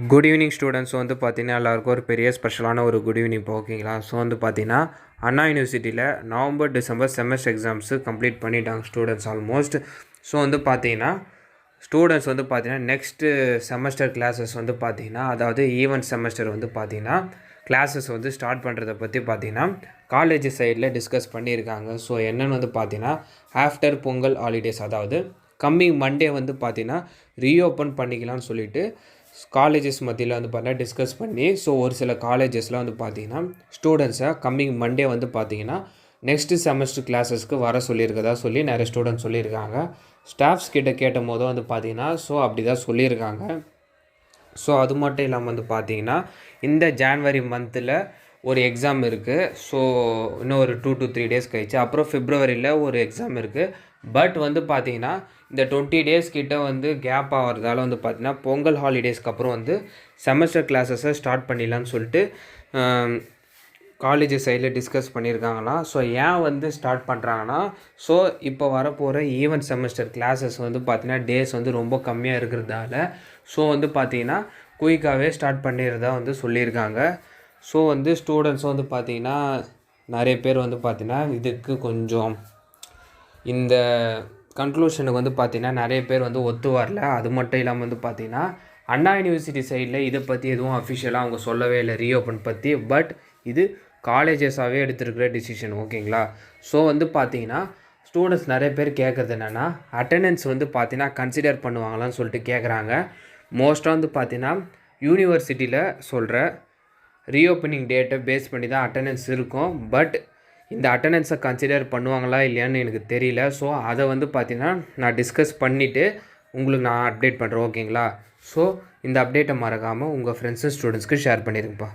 Good evening students வந்து பார்த்தீங்கன்னா எல்லாருக்கும் ஒரு பெரிய ஸ்பெஷலான ஒரு குட் ஈவினிங் இப்போ ஓகேங்களா. ஸோ வந்து பார்த்தீங்கன்னா அண்ணா யூனிவர்சிட்டியில் November December semester exams complete பண்ணிட்டாங்க ஸ்டூடெண்ட்ஸ் ஆல்மோஸ்ட். ஸோ வந்து பார்த்தீங்கன்னா ஸ்டூடெண்ட்ஸ் வந்து பார்த்தீங்கன்னா நெக்ஸ்ட்டு செமஸ்டர் கிளாஸஸ் வந்து பார்த்தீங்கன்னா அதாவது ஈவென்ட் செமஸ்டர் வந்து பார்த்தீங்கன்னா கிளாஸஸ் வந்து ஸ்டார்ட் பண்ணுறதை பற்றி பார்த்தீங்கன்னா காலேஜ் சைடில் டிஸ்கஸ் பண்ணியிருக்காங்க. ஸோ என்னென்னு வந்து பார்த்தீங்கன்னா ஆஃப்டர் பொங்கல் ஹாலிடேஸ் அதாவது கம்மிங் மண்டே வந்து பார்த்தீங்கன்னா ரீஓப்பன் பண்ணிக்கலாம்னு சொல்லிட்டு காலேஜஸ் மத்தியில் வந்து பார்த்தீங்கன்னா டிஸ்கஸ் பண்ணி ஸோ ஒரு சில காலேஜஸில் வந்து பார்த்தீங்கன்னா ஸ்டூடெண்ட்ஸை கம்மிங் மண்டே வந்து பார்த்தீங்கன்னா நெக்ஸ்ட்டு செமஸ்டர் கிளாஸஸ்க்கு வர சொல்லியிருக்கதா சொல்லி நிறைய ஸ்டூடெண்ட்ஸ் சொல்லியிருக்காங்க. ஸ்டாஃப்ஸ் கிட்ட கேட்ட போதும் வந்து பார்த்தீங்கன்னா ஸோ அப்படி தான் சொல்லியிருக்காங்க. ஸோ அது மட்டும் இல்லாமல் வந்து பார்த்தீங்கன்னா இந்த ஜான்வரி மந்தில் ஒரு எக்ஸாம் இருக்குது. ஸோ இன்னும் ஒரு 2 to 3 டேஸ் கழிச்சு அப்புறம் பிப்ரவரியில் ஒரு எக்ஸாம் இருக்குது. பட் வந்து பார்த்தீங்கன்னா இந்த 20 டேஸ் கிட்ட வந்து கேப் ஆகிறதால வந்து பார்த்தீங்கன்னா பொங்கல் ஹாலிடேஸ்க்கு அப்புறம் வந்து செமஸ்டர் கிளாஸஸை ஸ்டார்ட் பண்ணிடலான்னு சொல்லிட்டு காலேஜ் சைடில் டிஸ்கஸ் பண்ணியிருக்காங்களாம். ஸோ ஏன் வந்து ஸ்டார்ட் பண்ணுறாங்கன்னா ஸோ இப்போ வரப்போகிற ஈவென்ட் செமஸ்டர் கிளாஸஸ் வந்து பார்த்தீங்கன்னா டேஸ் வந்து ரொம்ப கம்மியாக இருக்கிறதால ஸோ வந்து பார்த்தீங்கன்னா குயிக்காகவே ஸ்டார்ட் பண்ணிடுறதா வந்து சொல்லியிருக்காங்க. ஸோ வந்து ஸ்டூடெண்ட்ஸும் வந்து பார்த்திங்கன்னா நிறைய பேர் வந்து பார்த்திங்கன்னா இதுக்கு கொஞ்சம் இந்த கன்க்ளூஷனுக்கு வந்து பார்த்திங்கன்னா நிறைய பேர் வந்து ஒத்து வரல. அது மட்டும் இல்லாமல் வந்து பார்த்திங்கன்னா அண்ணா யூனிவர்சிட்டி சைடில் இதை பற்றி எதுவும் அஃபிஷியலாக அவங்க சொல்லவே இல்லை ரீஓப்பன் பற்றி. பட் இது காலேஜஸாகவே எடுத்துருக்கிற டிசிஷன் ஓகேங்களா. ஸோ வந்து பார்த்திங்கன்னா ஸ்டூடெண்ட்ஸ் நிறைய பேர் கேட்குறது என்னென்னா அட்டெண்டன்ஸ் வந்து பார்த்திங்கன்னா கன்சிடர் பண்ணுவாங்களான்னு சொல்லிட்டு கேட்குறாங்க. மோஸ்ட்டாக வந்து பார்த்திங்கன்னா யூனிவர்சிட்டியில் சொல்கிற ரீஓப்பனிங் டேட்டை பேஸ் பண்ணி தான் அட்டெண்டன்ஸ் இருக்கும். பட் இந்த அட்டெண்டன்ஸை கன்சிடர் பண்ணுவாங்களா இல்லையான்னு எனக்கு தெரியல. ஸோ அதை வந்து பார்த்தீங்கன்னா நான் டிஸ்கஸ் பண்ணிவிட்டு உங்களுக்கு நான் அப்டேட் பண்ணுறேன் ஓகேங்களா. ஸோ இந்த அப்டேட்டை மறக்காமல் உங்கள் ஃப்ரெண்ட்ஸு ஸ்டூடெண்ட்ஸ்க்கு ஷேர் பண்ணிடுங்கப்பா.